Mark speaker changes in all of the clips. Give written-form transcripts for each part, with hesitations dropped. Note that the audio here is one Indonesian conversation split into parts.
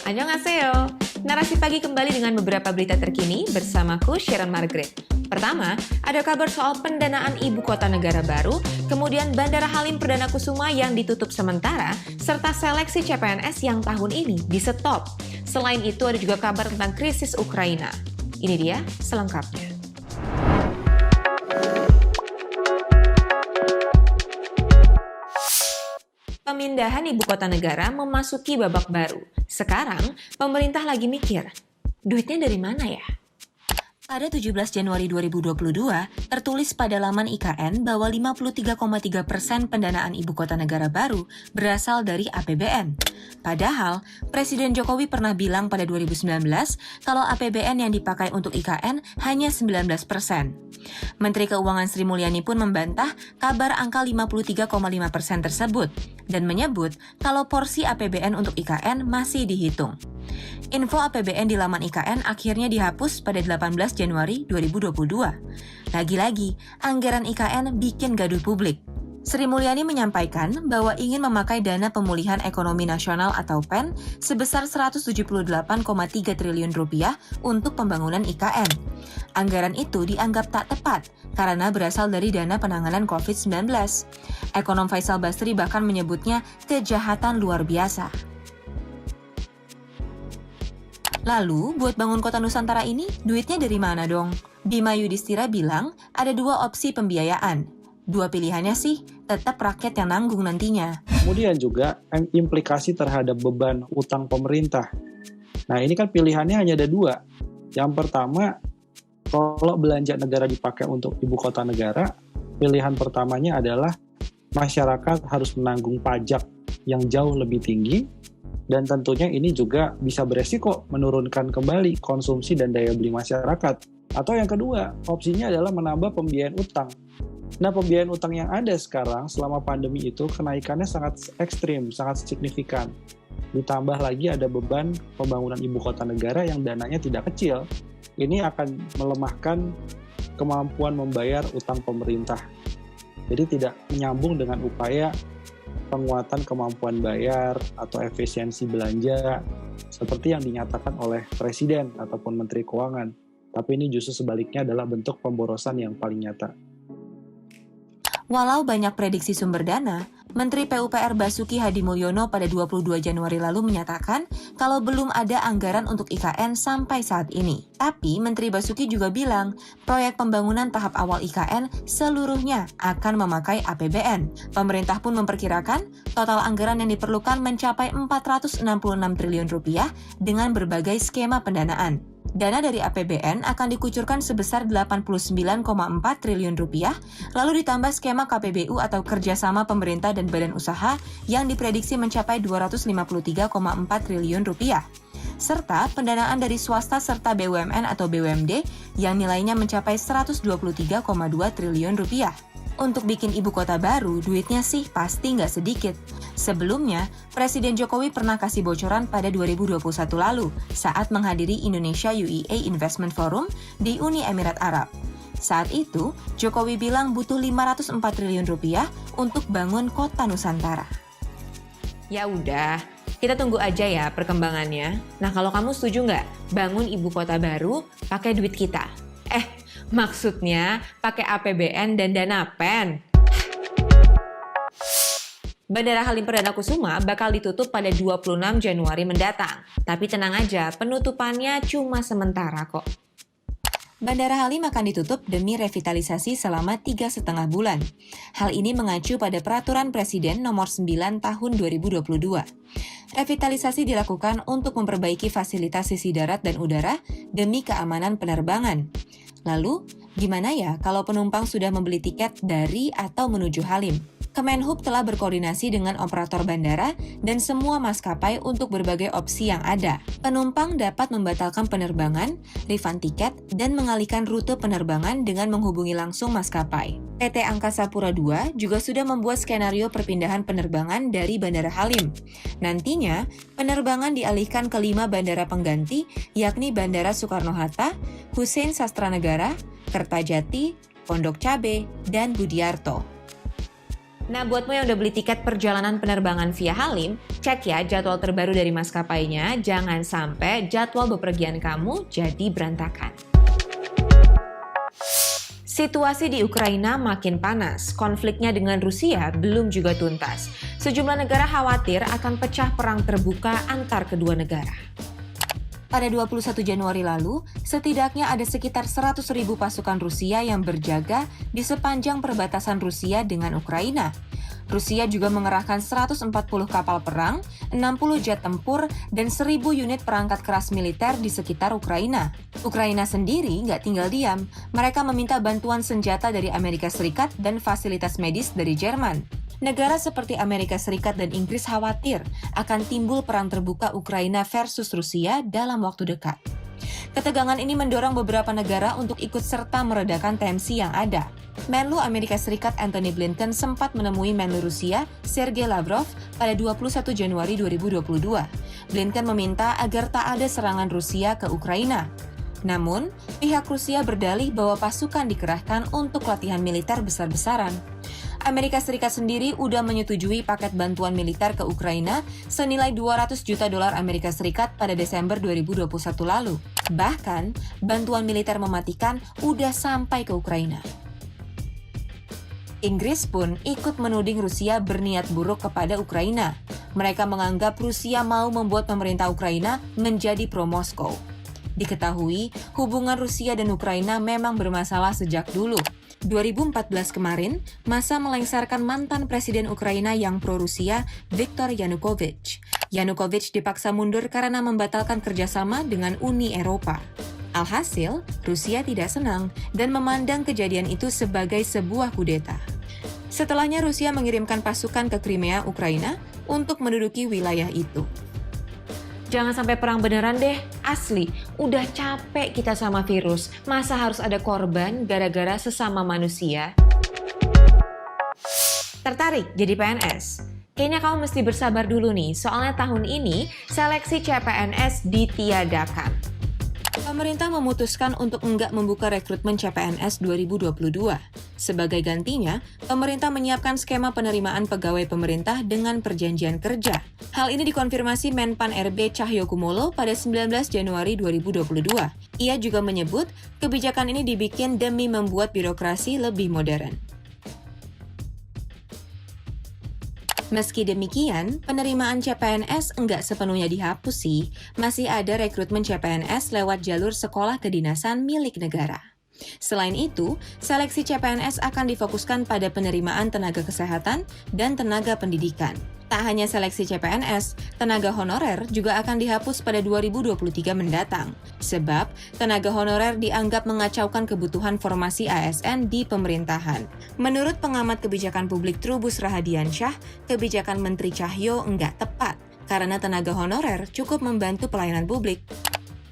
Speaker 1: Annyeonghaseyo. Narasi pagi kembali dengan beberapa berita terkini bersamaku Sharon Margaret. Pertama, ada kabar soal pendanaan ibu kota negara baru, kemudian Bandara Halim Perdana Kusuma yang ditutup sementara, serta seleksi CPNS yang tahun ini di-stop. Selain itu ada juga kabar tentang krisis Ukraina. Ini dia selengkapnya. Pemindahan ibu kota negara memasuki babak baru. Sekarang, pemerintah lagi mikir, duitnya dari mana ya?
Speaker 2: Pada 17 Januari 2022, tertulis pada laman IKN bahwa 53,3% pendanaan ibu kota negara baru berasal dari APBN. Padahal, Presiden Jokowi pernah bilang pada 2019 kalau APBN yang dipakai untuk IKN hanya 19%. Menteri Keuangan Sri Mulyani pun membantah kabar angka 53,5% tersebut dan menyebut kalau porsi APBN untuk IKN masih dihitung. Info APBN di laman IKN akhirnya dihapus pada 18 Januari 2022. Lagi-lagi, anggaran IKN bikin gaduh publik. Sri Mulyani menyampaikan bahwa ingin memakai dana pemulihan ekonomi nasional atau PEN sebesar 178,3 triliun rupiah untuk pembangunan IKN. Anggaran itu dianggap tak tepat karena berasal dari dana penanganan COVID-19. Ekonom Faisal Basri bahkan menyebutnya kejahatan luar biasa. Lalu, buat bangun kota Nusantara ini, duitnya dari mana dong? Bima Yudhistira bilang ada dua opsi pembiayaan. Dua pilihannya sih, tetap rakyat yang nanggung nantinya.
Speaker 3: Kemudian juga implikasi terhadap beban utang pemerintah. Nah ini kan pilihannya hanya ada dua. Yang pertama, kalau belanja negara dipakai untuk ibu kota negara, pilihan pertamanya adalah masyarakat harus menanggung pajak yang jauh lebih tinggi, dan tentunya ini juga bisa beresiko menurunkan kembali konsumsi dan daya beli masyarakat. Atau yang kedua, opsinya adalah menambah pembiayaan utang. Nah, pembiayaan utang yang ada sekarang selama pandemi itu kenaikannya sangat ekstrim, sangat signifikan. Ditambah lagi ada beban pembangunan ibu kota negara yang dananya tidak kecil. Ini akan melemahkan kemampuan membayar utang pemerintah. Jadi tidak menyambung dengan upaya penguatan kemampuan bayar atau efisiensi belanja seperti yang dinyatakan oleh Presiden ataupun Menteri Keuangan. Tapi ini justru sebaliknya adalah bentuk pemborosan yang paling nyata.
Speaker 2: Walau banyak prediksi sumber dana, Menteri PUPR Basuki Hadimulyono pada 22 Januari lalu menyatakan kalau belum ada anggaran untuk IKN sampai saat ini. Tapi Menteri Basuki juga bilang proyek pembangunan tahap awal IKN seluruhnya akan memakai APBN. Pemerintah pun memperkirakan total anggaran yang diperlukan mencapai 466 triliun rupiah dengan berbagai skema pendanaan. Dana dari APBN akan dikucurkan sebesar 89,4 triliun rupiah, lalu ditambah skema KPBU atau kerjasama pemerintah dan badan usaha yang diprediksi mencapai 253,4 triliun rupiah, serta pendanaan dari swasta serta BUMN atau BUMD yang nilainya mencapai 123,2 triliun rupiah. Untuk bikin ibu kota baru, duitnya sih pasti nggak sedikit. Sebelumnya, Presiden Jokowi pernah kasih bocoran pada 2021 lalu saat menghadiri Indonesia UEA Investment Forum di Uni Emirat Arab. Saat itu, Jokowi bilang butuh 504 triliun rupiah untuk bangun kota Nusantara.
Speaker 1: Ya udah, kita tunggu aja ya perkembangannya. Nah kalau kamu setuju nggak bangun ibu kota baru pakai duit kita? Maksudnya pakai APBN dan dana PEN. Bandara Halim Perdana Kusuma bakal ditutup pada 26 Januari mendatang. Tapi tenang aja, penutupannya cuma sementara kok.
Speaker 2: Bandara Halim akan ditutup demi revitalisasi selama 3,5 bulan. Hal ini mengacu pada Peraturan Presiden Nomor 9 Tahun 2022. Revitalisasi dilakukan untuk memperbaiki fasilitas sisi darat dan udara demi keamanan penerbangan. Lalu, gimana ya kalau penumpang sudah membeli tiket dari atau menuju Halim? Kemenhub telah berkoordinasi dengan operator bandara dan semua maskapai untuk berbagai opsi yang ada. Penumpang dapat membatalkan penerbangan, refund tiket, dan mengalihkan rute penerbangan dengan menghubungi langsung maskapai. PT Angkasa Pura II juga sudah membuat skenario perpindahan penerbangan dari Bandara Halim. Nantinya, penerbangan dialihkan ke 5 bandara pengganti, yakni Bandara Soekarno-Hatta, Hussein Sastranegara, Kertajati, Pondok Cabe, dan Budiarto.
Speaker 1: Nah, buatmu yang udah beli tiket perjalanan penerbangan via Halim, cek ya jadwal terbaru dari maskapainya, jangan sampai jadwal bepergian kamu jadi berantakan. Situasi di Ukraina makin panas, konfliknya dengan Rusia belum juga tuntas. Sejumlah negara khawatir akan pecah perang terbuka antar kedua negara.
Speaker 2: Pada 21 Januari lalu, setidaknya ada sekitar 100.000 pasukan Rusia yang berjaga di sepanjang perbatasan Rusia dengan Ukraina. Rusia juga mengerahkan 140 kapal perang, 60 jet tempur, dan 1.000 unit perangkat keras militer di sekitar Ukraina. Ukraina sendiri nggak tinggal diam. Mereka meminta bantuan senjata dari Amerika Serikat dan fasilitas medis dari Jerman. Negara seperti Amerika Serikat dan Inggris khawatir akan timbul perang terbuka Ukraina versus Rusia dalam waktu dekat. Ketegangan ini mendorong beberapa negara untuk ikut serta meredakan tensi yang ada. Menlu Amerika Serikat Antony Blinken sempat menemui Menlu Rusia Sergei Lavrov pada 21 Januari 2022. Blinken meminta agar tak ada serangan Rusia ke Ukraina. Namun, pihak Rusia berdalih bahwa pasukan dikerahkan untuk latihan militer besar-besaran. Amerika Serikat sendiri udah menyetujui paket bantuan militer ke Ukraina senilai 200 juta dolar Amerika Serikat pada Desember 2021 lalu. Bahkan, bantuan militer mematikan udah sampai ke Ukraina. Inggris pun ikut menuding Rusia berniat buruk kepada Ukraina. Mereka menganggap Rusia mau membuat pemerintah Ukraina menjadi pro-Moskow. Diketahui, hubungan Rusia dan Ukraina memang bermasalah sejak dulu. 2014 kemarin, massa melengsarkan mantan presiden Ukraina yang pro-Rusia, Viktor Yanukovych. Yanukovych dipaksa mundur karena membatalkan kerjasama dengan Uni Eropa. Alhasil, Rusia tidak senang dan memandang kejadian itu sebagai sebuah kudeta. Setelahnya, Rusia mengirimkan pasukan ke Crimea, Ukraina, untuk menduduki wilayah itu.
Speaker 1: Jangan sampai perang beneran deh, asli. Udah capek kita sama virus, masa harus ada korban gara-gara sesama manusia? Tertarik jadi PNS? Kayaknya kamu mesti bersabar dulu nih, soalnya tahun ini seleksi CPNS ditiadakan.
Speaker 2: Pemerintah memutuskan untuk enggak membuka rekrutmen CPNS 2022. Sebagai gantinya, pemerintah menyiapkan skema penerimaan pegawai pemerintah dengan perjanjian kerja. Hal ini dikonfirmasi Menpan RB Cahyokumolo pada 19 Januari 2022. Ia juga menyebut kebijakan ini dibikin demi membuat birokrasi lebih modern. Meski demikian, penerimaan CPNS enggak sepenuhnya dihapus sih. Masih ada rekrutmen CPNS lewat jalur sekolah kedinasan milik negara. Selain itu, seleksi CPNS akan difokuskan pada penerimaan tenaga kesehatan dan tenaga pendidikan. Tak hanya seleksi CPNS, tenaga honorer juga akan dihapus pada 2023 mendatang. Sebab, tenaga honorer dianggap mengacaukan kebutuhan formasi ASN di pemerintahan. Menurut pengamat kebijakan publik Trubus Rahadiansyah, kebijakan Menteri Cahyo enggak tepat karena tenaga honorer cukup membantu pelayanan publik.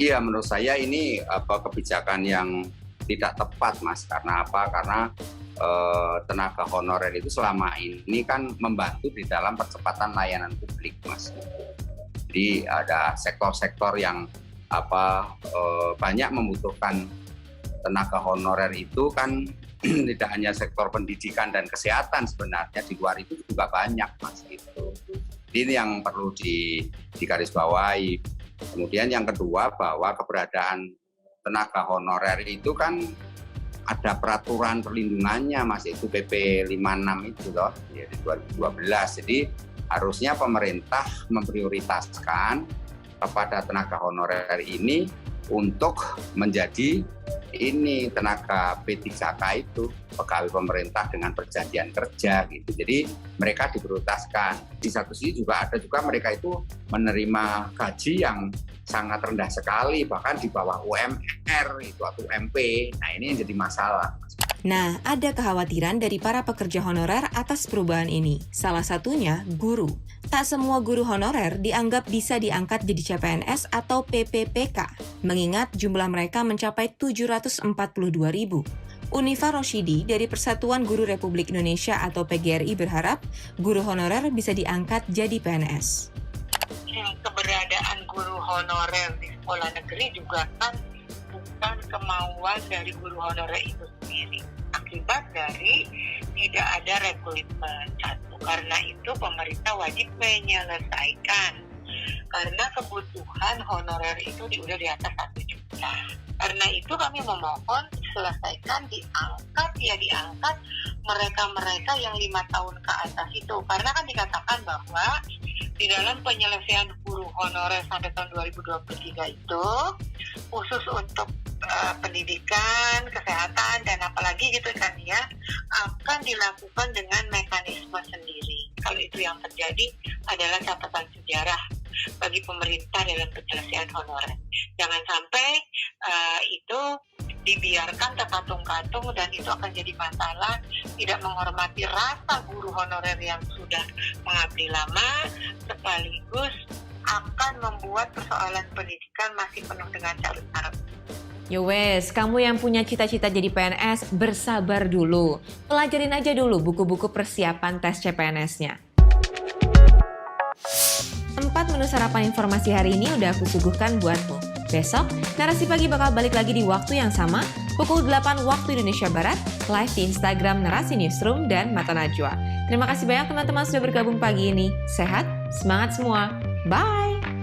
Speaker 4: Iya, menurut saya ini kebijakan yang tidak tepat, Mas. Karena apa? Karena tenaga honorer itu selama ini kan membantu di dalam percepatan layanan publik, Mas. Jadi ada sektor-sektor yang banyak membutuhkan tenaga honorer itu kan tidak hanya sektor pendidikan dan kesehatan, sebenarnya di luar itu juga banyak, Mas. Gitu. Ini yang perlu digarisbawahi. Kemudian yang kedua, bahwa keberadaan tenaga honorer itu kan ada peraturan perlindungannya, Mas, itu PP 56 itu loh, ya, di 2012. Jadi harusnya pemerintah memprioritaskan kepada tenaga honorer ini untuk menjadi ini tenaga P3K itu, pegawai pemerintah dengan perjanjian kerja gitu. Jadi mereka diprioritaskan. Di satu sisi juga ada juga mereka itu menerima gaji yang sangat rendah sekali, bahkan di bawah UMR itu atau UMP. Nah, ini yang jadi masalah.
Speaker 2: Nah, ada kekhawatiran dari para pekerja honorer atas perubahan ini. Salah satunya guru. Tak semua guru honorer dianggap bisa diangkat jadi CPNS atau PPPK, mengingat jumlah mereka mencapai 742.000. Unifa Roshidi dari Persatuan Guru Republik Indonesia atau PGRI berharap guru honorer bisa diangkat jadi PNS.
Speaker 5: Keberadaan guru honorer di sekolah negeri juga kan bukan kemauan dari guru honorer itu sendiri, akibat dari tidak ada rekrutmen. Satu, karena itu pemerintah wajib menyelesaikan. Karena kebutuhan honorer itu udah di atas 1 juta. Karena itu kami memohon selesaikan, diangkat mereka-mereka yang 5 tahun ke atas itu. Karena kan dikatakan bahwa di dalam penyelesaian guru honorer sampai tahun 2023 itu khusus untuk pendidikan, kesehatan, dan apalagi gitu kan ya, akan dilakukan dengan mekanisme sendiri. Kalau itu yang terjadi adalah catatan sejarah bagi pemerintah dalam penyelesaian honorer. Jangan sampai itu dibiarkan terkatung-katung dan itu akan jadi masalah, tidak menghormati rasa guru honorer yang sudah mengabdi lama, sekaligus akan membuat persoalan pendidikan masih penuh dengan carut-marut.
Speaker 1: Yowes, kamu yang punya cita-cita jadi PNS, bersabar dulu. Pelajarin aja dulu buku-buku persiapan tes CPNS-nya. 4 menu sarapan informasi hari ini udah aku suguhkan buatmu. Besok, Narasi Pagi bakal balik lagi di waktu yang sama, pukul 8 waktu Indonesia Barat, live di Instagram Narasi Newsroom dan Mata Najwa. Terima kasih banyak teman-teman sudah bergabung pagi ini. Sehat, semangat semua. Bye!